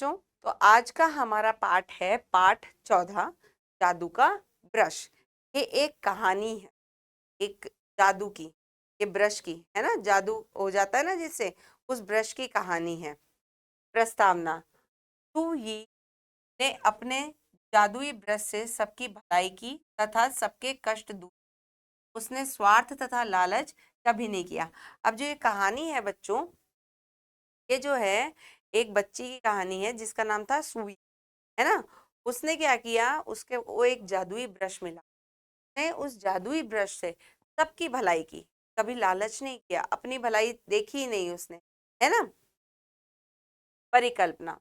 बच्चों, तो आज का हमारा पाठ है पाठ 14 जादू का ब्रश। ये एक कहानी है, एक जादू की, ये ब्रश की है ना, जादू हो जाता है ना जिससे, उस ब्रश की कहानी है। प्रस्तावना। तू ये ने अपने जादुई ब्रश से सबकी भलाई की तथा सबके कष्ट दूर। उसने स्वार्थ तथा लालच कभी नहीं किया। अब जो ये कहानी है बच्चों, ये जो है एक बच्ची की कहानी है जिसका नाम था सुई, है ना। उसने क्या किया, उसके वो एक जादुई ब्रश मिला, उसने उस जादुई ब्रश से सबकी भलाई की, कभी लालच नहीं किया, अपनी भलाई देखी ही नहीं उसने, है ना। परिकल्पना।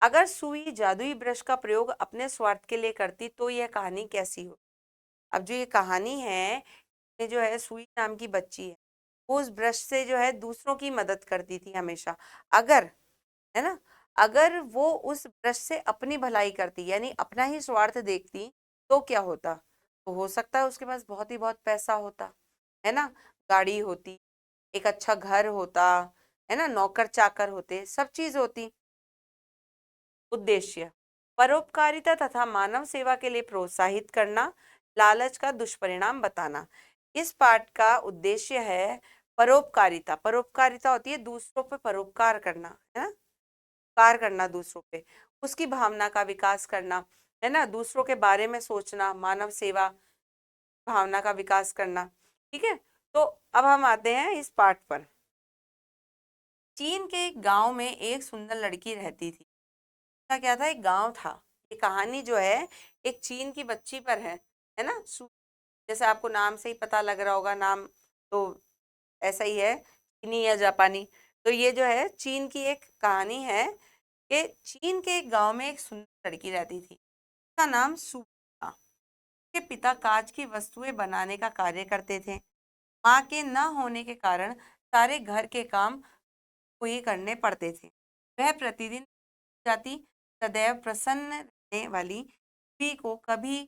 अगर सुई जादुई ब्रश का प्रयोग अपने स्वार्थ के लिए करती तो यह कहानी कैसी हो। अब जो ये कहानी है, ये जो है सुई नाम की बच्ची है, वो उस ब्रश से जो है दूसरों की मदद करती थी हमेशा। अगर, है ना, अगर वो उस ब्रश से अपनी भलाई करती यानी अपना ही स्वार्थ देखती तो क्या होता। तो हो सकता है उसके पास बहुत ही बहुत पैसा होता, है ना, गाड़ी होती, एक अच्छा घर होता, है ना, नौकर चाकर होते, सब चीज होती। उद्देश्य। परोपकारिता तथा मानव सेवा के लिए प्रोत्साहित करना, लालच का दुष्परिणाम बताना। इस पाठ का उद्देश्य है परोपकारिता। परोपकारिता होती है दूसरों पे परोपकार करना, है ना, उपकार करना दूसरों पे, उसकी भावना का विकास करना, है ना, दूसरों के बारे में सोचना, मानव सेवा भावना का विकास करना। ठीक है, तो अब हम आते हैं इस पाठ पर। चीन के एक गांव में एक सुंदर लड़की रहती थी। उसका क्या था, एक गांव था। ये कहानी जो है एक चीन की बच्ची पर है ना। जैसे आपको नाम से ही पता लग रहा होगा, नाम तो ऐसा ही है, चीनी या जापानी। तो ये जो है चीन की एक कहानी है कि चीन के एक गांव में एक सुंदर लड़की रहती थी। उसका नाम सू था। उसके पिता कांच की वस्तुएं बनाने का कार्य करते थे। माँ के न होने के कारण सारे घर के काम को ही करने पड़ते थे। वह प्रतिदिन जाती, सदैव प्रसन्न रहने वाली स्त्री को कभी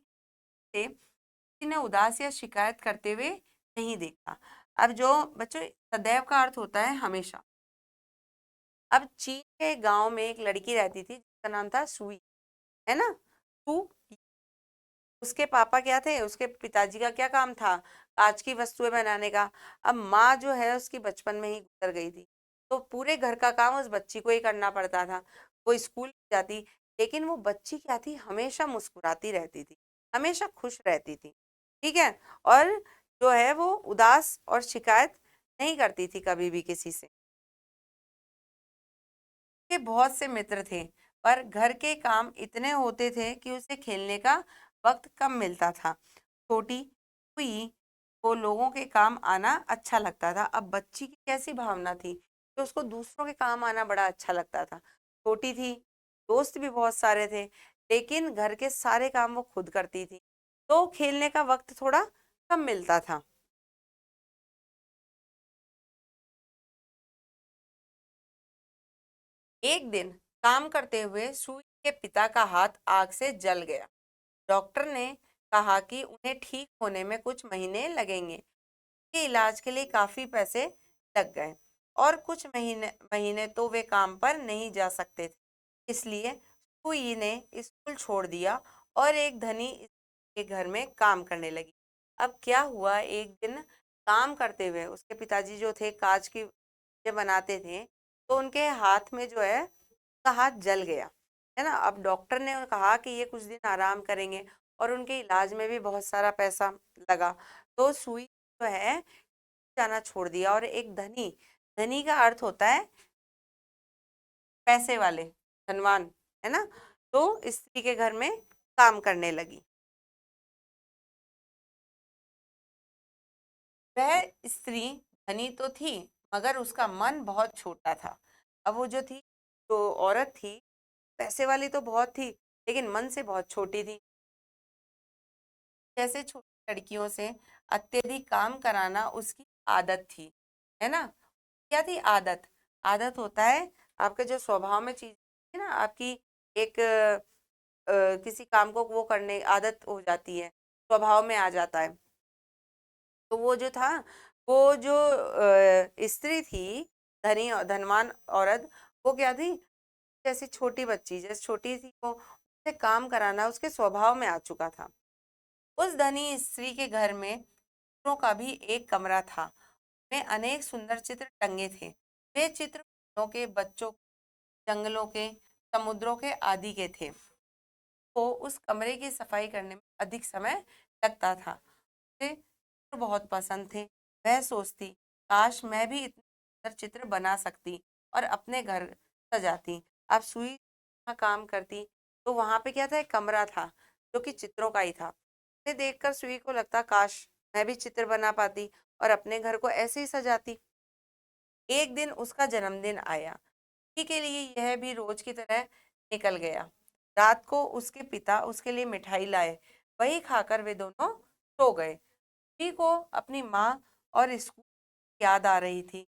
से किसी ने उदास या शिकायत करते हुए नहीं देखा। अब जो बच्चों, सदैव का अर्थ होता है हमेशा। अब चीन के गांव में एक लड़की रहती थी जिसका नाम था सुई, है ना। सू, उसके पापा क्या थे, उसके पिताजी का क्या काम था, कांच की वस्तुएं बनाने का। अब माँ जो है उसकी बचपन में ही गुजर गई थी, तो पूरे घर का काम उस बच्ची को ही करना पड़ता था। वो स्कूल जाती, लेकिन वो बच्ची क्या थी, हमेशा मुस्कुराती रहती थी, हमेशा खुश रहती थी। ठीक है, और जो है वो उदास और शिकायत नहीं करती थी कभी भी किसी से। के बहुत से मित्र थे, पर घर के काम इतने होते थे कि उसे खेलने का वक्त कम मिलता था। छोटी हुई को लोगों के काम आना अच्छा लगता था। अब बच्ची की कैसी भावना थी कि उसको दूसरों के काम आना बड़ा अच्छा लगता था। छोटी थी, दोस्त भी बहुत सारे थे, लेकिन घर के सारे काम वो खुद करती थी, तो खेलने का वक्त थोड़ा कम मिलता था। एक दिन काम करते हुए सुई के पिता का हाथ आग से जल गया। डॉक्टर ने कहा कि उन्हें ठीक होने में कुछ महीने लगेंगे। के इलाज के लिए काफी पैसे लग गए और कुछ महीने महीने तो वे काम पर नहीं जा सकते थे। इसलिए सुई ने स्कूल छोड़ दिया और एक धनी के घर में काम करने लगी। अब क्या हुआ, एक दिन काम करते हुए उसके पिताजी जो थे कांच की चीजें बनाते थे, तो उनके हाथ में जो है उसका हाथ जल गया, है ना। अब डॉक्टर ने कहा कि ये कुछ दिन आराम करेंगे और उनके इलाज में भी बहुत सारा पैसा लगा। तो सुई जो है जाना छोड़ दिया और एक धनी, धनी का अर्थ होता है पैसे वाले, धनवान, है ना, तो स्त्री के घर में काम करने लगी। वह स्त्री धनी तो थी, मगर उसका मन बहुत छोटा था। अब वो जो थी, तो औरत थी, पैसे वाली तो बहुत थी, लेकिन मन से बहुत छोटी थी। जैसे छोटी लड़कियों से अत्यधिक काम कराना उसकी आदत थी, है ना। क्या थी आदत, आदत होता है आपके जो स्वभाव में चीज है ना, आपकी एक किसी काम को वो करने आदत हो जाती है, स्वभाव में आ जाता है। तो वो जो था, वो जो स्त्री थी, धनी और धनवान औरत, वो क्या थी, जैसी छोटी बच्ची, जैसे छोटी थी वो, उसे काम कराना उसके स्वभाव में आ चुका था। उस धनी स्त्री के घर में चित्रों का भी एक कमरा था, में अनेक सुंदर चित्र टंगे थे। वे चित्र फूलों के, बच्चों, जंगलों के, समुद्रों के आदि के थे। को उस कमरे की सफाई करने में अधिक समय लगता था। उसे चित्र बहुत पसंद थे। वह सोचती, काश मैं भी इतने सुंदर चित्र बना सकती और अपने घर सजाती। अब सुई वहाँ काम करती तो वहां पे क्या था, एक कमरा था जो कि चित्रों का ही था। उसे देखकर सुई को लगता, काश मैं भी चित्र बना पाती और अपने घर को ऐसे ही सजाती। एक दिन उसका जन्मदिन आया। खुशी के लिए यह भी रोज की तरह निकल गया। रात को उसके पिता उसके लिए मिठाई लाए। वही खाकर वे दोनों सो गए। खुशी को अपनी माँ और स्कूल की याद आ रही थी,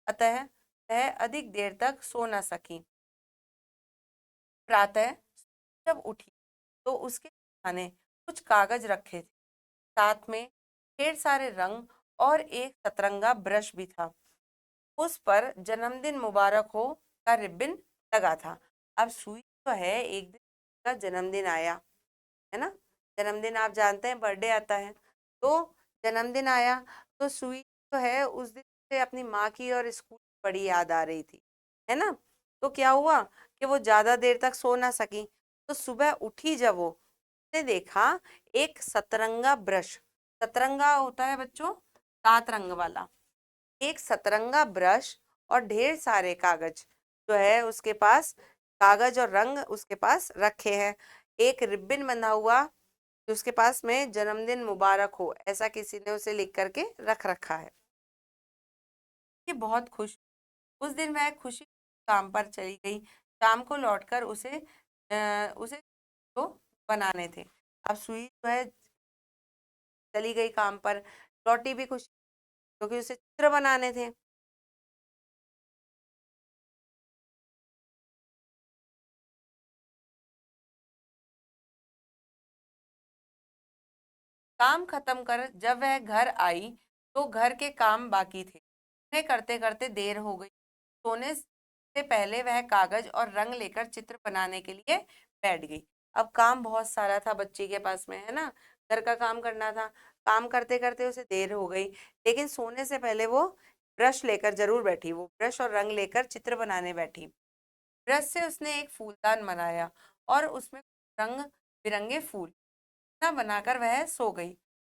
अतः वह अधिक देर तक सो न सकी। प्रातः जब उठी तो उसके खाने कुछ कागज रखे थे, साथ में ढेर सारे रंग और एक सतरंगा ब्रश भी था। उस पर जन्मदिन मुबारक हो का रिबन लगा था। अब सुई तो है, एक दिन का जन्मदिन आया, है ना। जन्मदिन आप जानते हैं, बर्थडे आता है, तो जन्मदिन आया तो सुई तो है उस दिन से अपनी माँ की और स्कूल की बड़ी याद आ रही थी, है ना। तो क्या हुआ कि वो ज्यादा देर तक सो ना सकी। तो सुबह उठी जब वो, उसने देखा एक सतरंगा ब्रश, सतरंगा होता है बच्चों, 7 रंग वाला, एक सतरंगा ब्रश और ढेर सारे कागज जो है उसके पास, कागज और रंग उसके पास रखे हैं। एक रिबन बंधा हुआ जो उसके पास में जन्मदिन मुबारक हो ऐसा किसी ने उसे लिख करके रख रखा है। ये बहुत खुश, उस दिन वह खुशी काम पर चली गई। शाम को लौटकर उसे तो बनाने थे। अब सुई जो है चली गई काम पर, लौटी भी खुशी क्योंकि उसे चित्र बनाने थे। काम खत्म कर जब वह घर आई तो घर के काम बाकी थे, उन्हें करते करते देर हो गई। सोने से पहले वह कागज और रंग लेकर चित्र बनाने के लिए बैठ गई। अब काम बहुत सारा था बच्ची के पास में, है ना, घर का काम करना था। काम करते करते उसे देर हो गई, लेकिन सोने से पहले वो ब्रश लेकर जरूर बैठी, वो ब्रश और रंग लेकर चित्र बनाने बैठी। ब्रश से उसने एक फूलदान बनाया और उसमें रंग बिरंगे फूल ना बनाकर वह सो गई।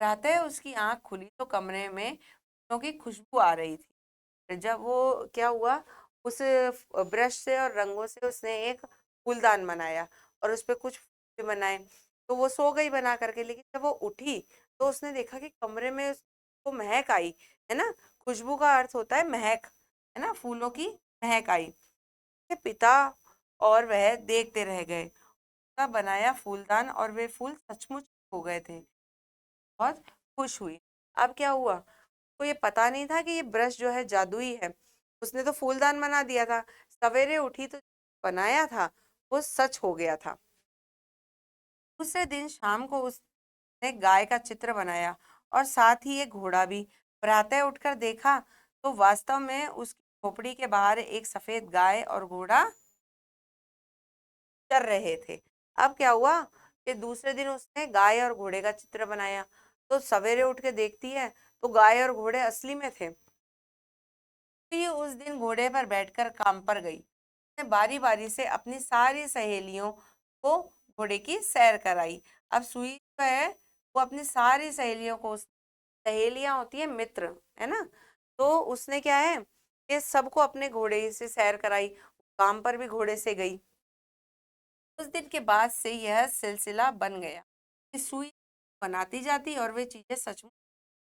प्रातः उसकी आंख खुली तो कमरे में फूलों की खुशबू आ रही थी। जब वो क्या हुआ, उस ब्रश से और रंगों से उसने एक फूलदान बनाया और उस पे कुछ फूल भी बनाए। तो वो सो गई बना करके, लेकिन जब वो उठी तो उसने देखा कि कमरे में उसको महक आई, है ना। खुशबू का अर्थ होता है महक, है ना, फूलों की महक आई। उसके पिता और वह देखते रह गए, का बनाया फूलदान और वे फूल सचमुच हो गए थे। बहुत खुश हुई। अब क्या हुआ, तो ये पता नहीं था कि ये ब्रश जो है जादुई है। उसने तो फूलदान बना दिया था, सवेरे उठी तो बनाया था वो सच हो गया था। दूसरे दिन शाम को उसने गाय का चित्र बनाया और साथ ही एक घोड़ा भी। प्रातः उठकर देखा तो वास्तव में उसकी झोपड़ी के बाहर एक सफेद गाय और घोड़ा चर रहे थे। अब क्या हुआ कि दूसरे दिन उसने गाय और घोड़े का चित्र बनाया, तो सवेरे उठ के देखती है तो गाय और घोड़े असली में थे। सुई उस दिन घोड़े पर बैठकर काम पर गई। उसने बारी बारी से अपनी सारी सहेलियों को घोड़े की सैर कराई। अब सुई जो है वो अपनी सारी सहेलियों को, सहेलियां होती है मित्र, है ना, तो उसने क्या है कि सबको अपने घोड़े से सैर कराई, काम पर भी घोड़े से गई। उस दिन के बाद से यह सिलसिला बन गया कि सुई बनाती जाती और वे चीजें सचमुच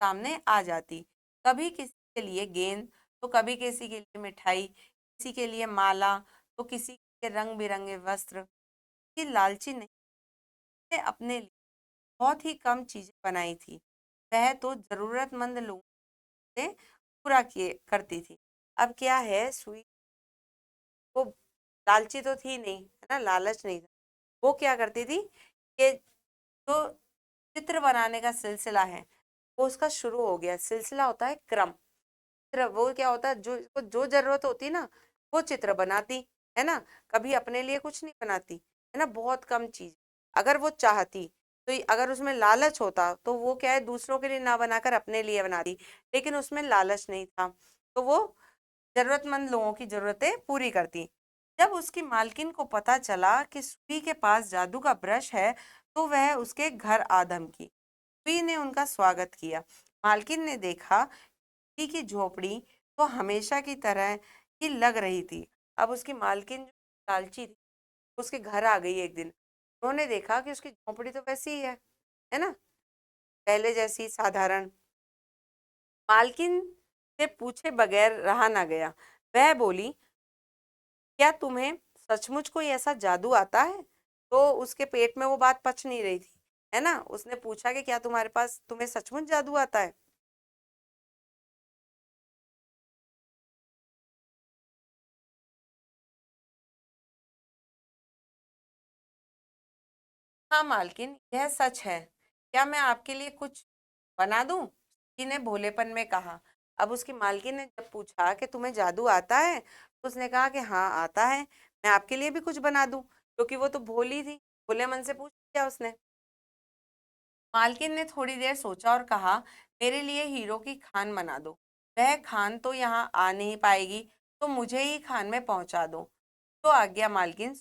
सामने आ जाती। कभी किसी के लिए गेंद, तो कभी किसी के लिए मिठाई, किसी के लिए माला, तो किसी के रंग बिरंगे वस्त्र। ये लालची नहीं, ने अपने लिए बहुत ही कम चीजें बनाई थी, वह तो जरूरतमंद लोगों से पूरा किए करती थी। अब क्या है, सुई वो लालची तो थी नहीं, है ना, लालच नहीं था। वो क्या करती थी कि जो चित्र बनाने का सिलसिला है वो उसका शुरू हो गया। सिलसिला होता है क्रम, चित्र वो क्या होता है, जो इसको जो जरूरत होती ना वो चित्र बनाती, है ना, कभी अपने लिए कुछ नहीं बनाती, है ना, बहुत कम चीज। अगर वो चाहती तो अगर उसमें लालच होता तो वो क्या है, दूसरों के लिए ना बनाकर अपने लिए बनाती, लेकिन उसमें लालच नहीं था, तो वो जरूरतमंद लोगों की जरूरतें पूरी करती। जब उसकी मालकिन को पता चला कि सुई के पास जादू का ब्रश है, तो वह उसके घर आ धमकी। सुई ने उनका स्वागत किया। मालकिन ने देखा सुई की झोपड़ी तो हमेशा की तरह ही लग रही थी। अब उसकी मालकिन जो लालची थी, उसके घर आ गई एक दिन। उन्होंने देखा कि उसकी झोपड़ी तो वैसी ही है ना, पहले जैसी साधारण। मालकिन से पूछे बगैर रहा ना गया। वह बोली, क्या तुम्हें सचमुच कोई ऐसा जादू आता है? तो उसके पेट में वो बात पच नहीं रही थी, है ना, उसने पूछा कि क्या तुम्हें सचमुच जादू आता है? हाँ मालकिन, यह सच है। क्या मैं आपके लिए कुछ बना दूं? उसने भोलेपन में कहा। अब उसकी मालकिन ने जब पूछा कि तुम्हें जादू आता है, तो उसने कहा कि हाँ आता है, मैं आपके लिए भी कुछ बना दूं, क्योंकि वो तो भोली थी, भोले मन से पूछ लिया उसने। मालकिन ने थोड़ी देर सोचा और कहा, मेरे लिए हीरो की खान बना दो। वह खान तो यहाँ आ नहीं पाएगी, तो मुझे ही खान में पहुंचा दो। तो आज्ञा मालकिन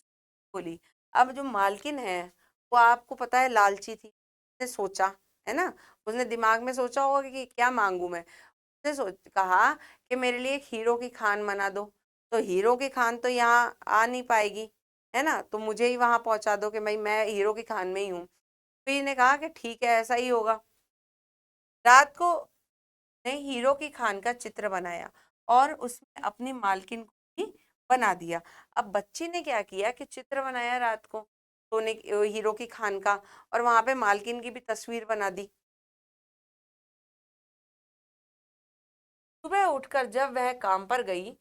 बोली। अब जो मालकिन है, वो आपको पता है लालची थी, उसने सोचा, है ना, उसने दिमाग में सोचा होगा कि क्या मांगू मैं। उसने सोच कहा कि मेरे लिए एक हीरो की खान बना दो। तो हीरो की खान तो यहाँ आ नहीं पाएगी, है ना, तो मुझे ही वहां पहुंचा दो कि भाई मैं हीरो की खान में ही हूँ। तो ने कहा कि ठीक है, ऐसा ही होगा। रात को ने हीरो की खान का चित्र बनाया और उसमें अपनी मालकिन को भी बना दिया। अब बच्ची ने क्या किया कि चित्र बनाया रात को हीरो की खान का, और वहां पे मालकिन की भी तस्वीर बना दी। सुबह उठकर जब वह काम पर गई,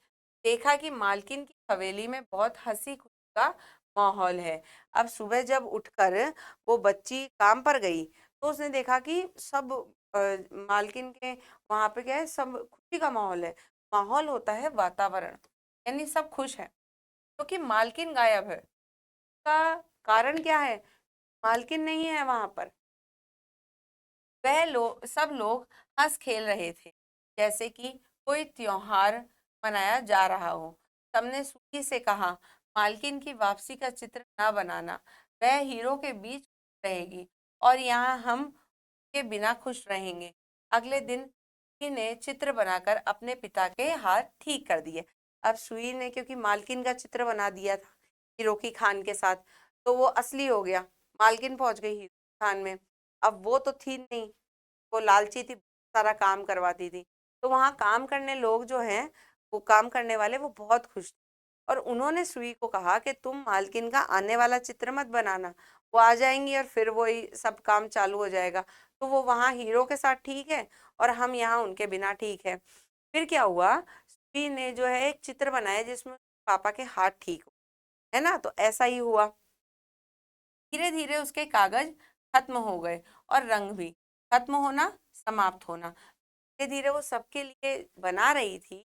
देखा कि मालकिन की हवेली में बहुत हंसी खुशी का माहौल है। अब सुबह जब उठकर वो बच्ची काम पर गई, तो उसने देखा कि सब अ, मालकिन के वहां पे क्या है, सब खुशी का माहौल है। माहौल होता है वातावरण, यानी सब खुश है, क्योंकि मालकिन गायब है। का कारण क्या है? मालकिन नहीं है वहां पर। वह लोग सब लोग हंस खेल रहे थे, जैसे कि कोई त्योहार मनाया जा रहा हो। सबने सुखी से कहा, मालकिन की वापसी का चित्र ना बनाना, वह हीरो के बीच रहेगी और यहाँ हम के बिना खुश रहेंगे। अगले दिन सुई ने चित्र बनाकर अपने पिता के हाथ ठीक कर दिए। अब सुई ने क्योंकि मालकिन का चित्र बना दिया था हीरो की खान के साथ, तो वो असली हो गया। मालकिन पहुंच गई हीरो की खान में। अब वो तो थी नहीं, वो लालची थी, सारा काम करवाती थी। तो वहां काम करने लोग जो हैं, वो काम करने वाले वो बहुत खुश थे। और उन्होंने सुई को कहा कि तुम मालकिन का आने वाला चित्र मत बनाना, वो आ जाएंगी और फिर वही सब काम चालू हो जाएगा। तो वो वहां हीरो के साथ ठीक है और हम यहाँ उनके बिना ठीक है। फिर क्या हुआ, सुई ने जो है एक चित्र बनाया जिसमें पापा के हाथ ठीक हो, है ना, तो ऐसा ही हुआ। धीरे धीरे उसके कागज खत्म हो गए और रंग भी। खत्म होना, समाप्त होना, धीरे धीरे वो सबके लिए बना रही थी,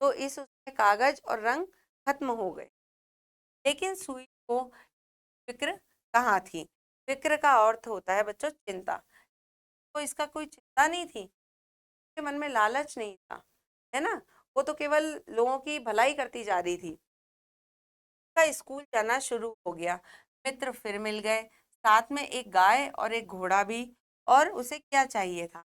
तो इस उसके कागज और रंग खत्म हो गए। लेकिन सुई को फिक्र कहाँ थी? फिक्र का अर्थ होता है बच्चों चिंता। तो इसका कोई चिंता नहीं थी, उसके मन में लालच नहीं था, है ना, वो तो केवल लोगों की भलाई करती जा रही थी। का स्कूल जाना शुरू हो गया। मित्र फिर मिल गए, साथ में एक गाय और एक घोड़ा भी। और उसे क्या चाहिए था?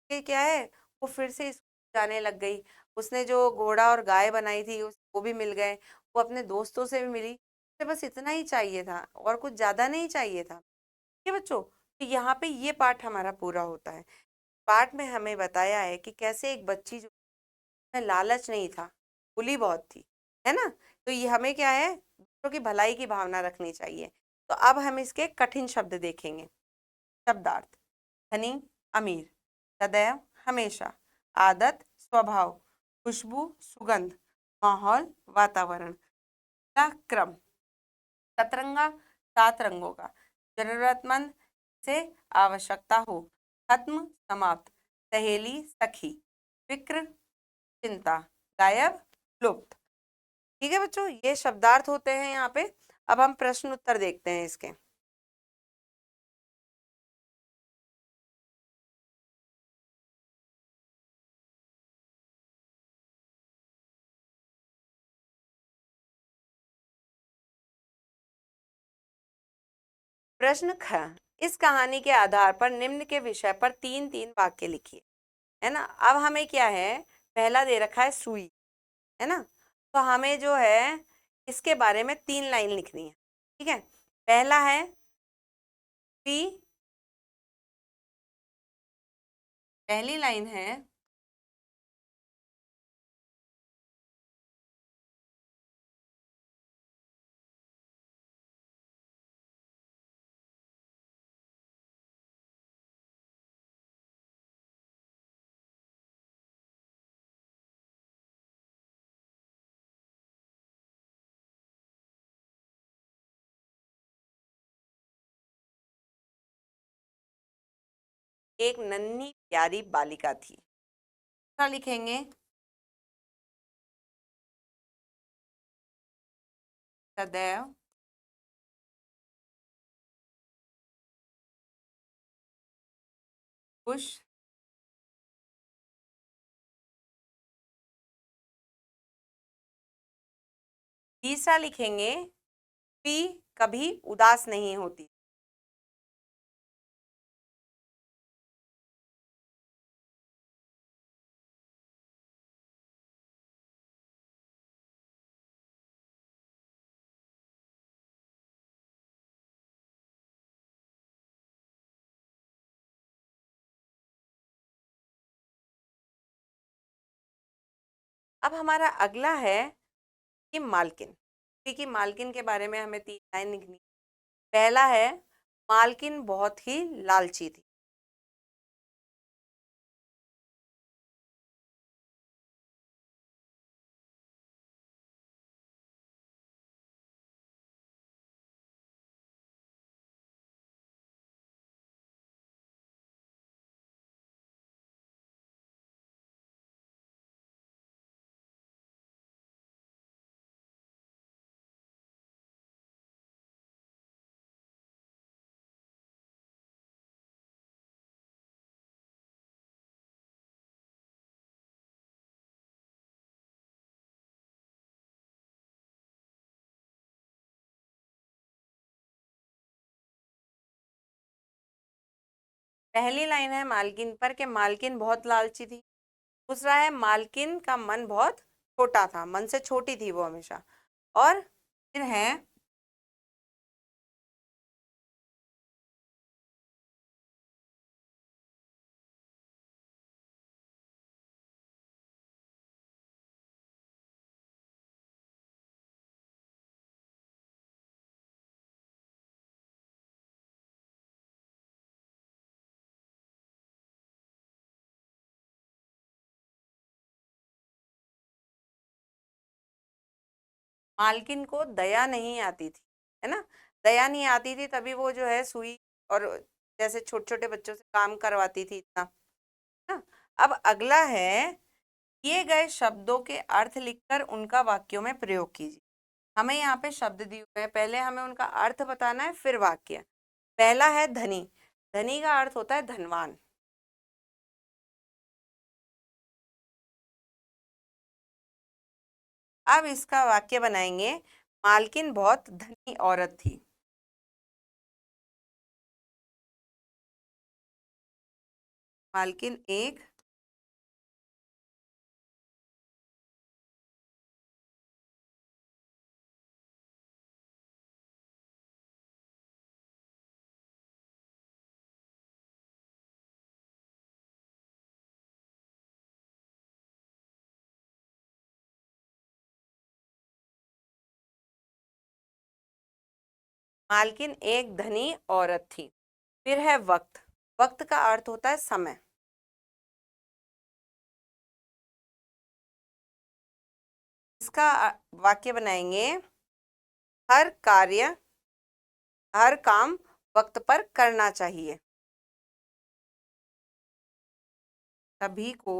ये क्या है, वो फिर से स्कूल जाने लग गई। उसने जो घोड़ा और गाय बनाई थी वो भी मिल गए, वो अपने दोस्तों से भी मिली। उसे बस इतना ही चाहिए था और कुछ ज्यादा नहीं चाहिए था। ये बच्चों, तो यहाँ पे ये पाठ हमारा पूरा होता है। पाठ में हमें बताया है कि कैसे एक बच्ची जो में लालच नहीं था, खुली बहुत थी, है ना। तो ये हमें क्या है, दूसरों की भलाई की भावना रखनी चाहिए। तो अब हम इसके कठिन शब्द देखेंगे। शब्दार्थ: धनी, अमीर, सदैव, हमेशा, आदत, स्वभाव, खुशबू, सुगंध, माहौल, वातावरण, का क्रम, सतरंगा, सात रंगों का, जरूरतमंद, से आवश्यकता हो, खत्म, समाप्त, सहेली, सखी, फिक्र, चिंता, गायब, लुप्त। ठीक है बच्चों, ये शब्दार्थ होते हैं यहाँ पे। अब हम प्रश्न उत्तर देखते हैं इसके। प्रश्न ख, इस कहानी के आधार पर निम्न के विषय पर तीन तीन वाक्य लिखिए। है ना, अब हमें क्या है, पहला दे रखा है सुई, है ना, तो हमें जो है इसके बारे में 3 लाइन लिखनी है। ठीक है, पहला है सुई, पहली लाइन है एक नन्ही प्यारी बालिका थी। क्या लिखेंगे, सदैव खुश तीसरा लिखेंगे पी कभी उदास नहीं होती। अब हमारा अगला है कि मालकिन, ठीक है, मालकिन के बारे में हमें 3 लाइन लिखनी। पहला है मालकिन बहुत ही लालची थी। पहली लाइन है मालकिन पर के मालकिन बहुत लालची थी। दूसरा है मालकिन का मन बहुत छोटा था, मन से छोटी थी वो हमेशा। और फिर है मालकिन को दया नहीं आती थी, है ना, दया नहीं आती थी, तभी वो जो है सुई और जैसे छोटे छोटे बच्चों से काम करवाती थी इतना, है ना। अब अगला है दिए गए शब्दों के अर्थ लिखकर उनका वाक्यों में प्रयोग कीजिए। हमें यहाँ पे शब्द दिए हुए हैं, पहले हमें उनका अर्थ बताना है फिर वाक्य। पहला है धनी, धनी का अर्थ होता है धनवान। अब इसका वाक्य बनाएंगे, मालकिन बहुत धनी औरत थी। मालकिन एक मालकिन एक धनी औरत थी। फिर है वक्त, वक्त का अर्थ होता है समय। इसका वाक्य बनाएंगे, हर कार्य हर काम वक्त पर करना चाहिए, सभी को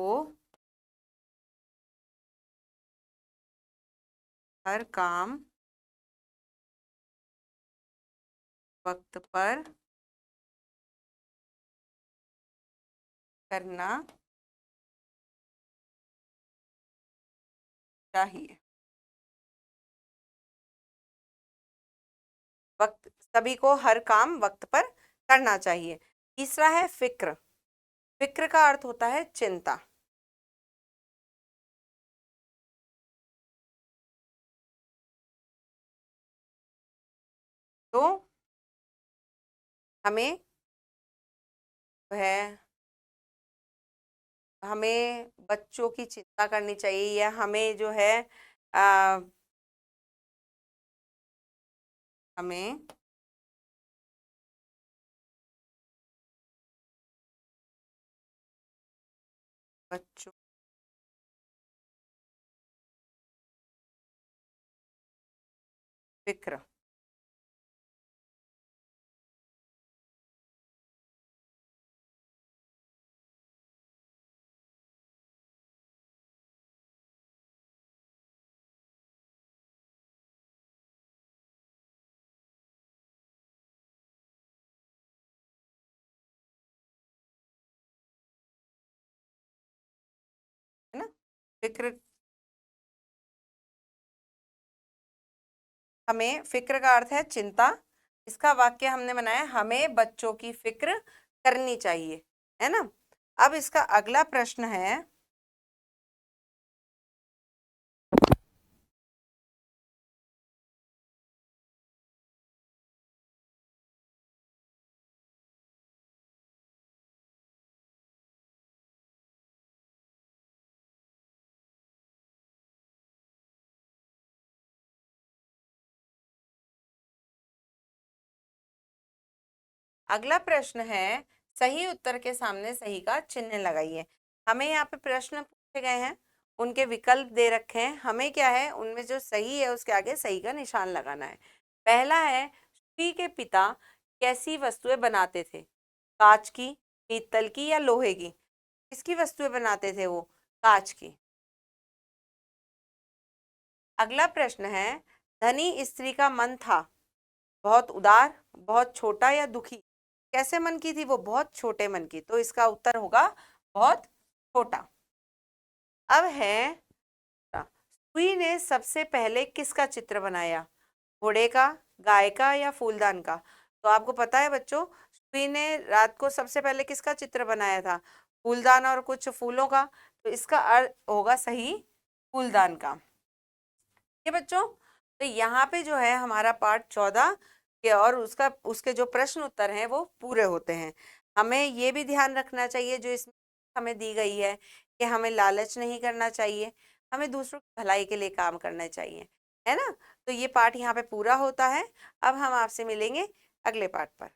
हर काम वक्त पर करना चाहिए। वक्त, सभी को हर काम वक्त पर करना चाहिए। तीसरा है फिक्र। फिक्र का अर्थ होता है चिंता। तो हमें है हमें बच्चों की चिंता करनी चाहिए, या हमें जो है आ, हमें बच्चों फिक्र। है ना, फिक्र। हमें फिक्र का अर्थ है चिंता। इसका वाक्य हमने बनाया, हमें बच्चों की फिक्र करनी चाहिए, है ना। अब इसका अगला प्रश्न है, अगला प्रश्न है सही उत्तर के सामने सही का चिन्ह लगाइए। हमें यहाँ पे प्रश्न पूछे गए हैं, उनके विकल्प दे रखे हैं, हमें क्या है उनमें जो सही है उसके आगे सही का निशान लगाना है। पहला है, सुई के पिता कैसी वस्तुएं बनाते थे? कांच की, पीतल की या लोहे की? किसकी वस्तुएं बनाते थे वो? कांच की। अगला प्रश्न है, धनी स्त्री का मन था बहुत उदार, बहुत छोटा या दुखी? कैसे मन की थी वो? बहुत छोटे मन की, तो इसका उत्तर होगा बहुत छोटा। अब है, सुई ने सबसे पहले किसका चित्र बनाया? घोड़े का, गाय का या फूलदान का? तो आपको पता है बच्चों, सुई ने रात को सबसे पहले किसका चित्र बनाया था? फूलदान और कुछ फूलों का। तो इसका अर्थ होगा सही फूलदान का। ये बच्चों, तो यहाँ पे जो है हमारा पाठ 14 के और उसका उसके जो प्रश्न उत्तर हैं वो पूरे होते हैं। हमें ये भी ध्यान रखना चाहिए जो इसमें हमें दी गई है, कि हमें लालच नहीं करना चाहिए, हमें दूसरों की भलाई के लिए काम करना चाहिए, है ना। तो ये पाठ यहाँ पे पूरा होता है। अब हम आपसे मिलेंगे अगले पाठ पर।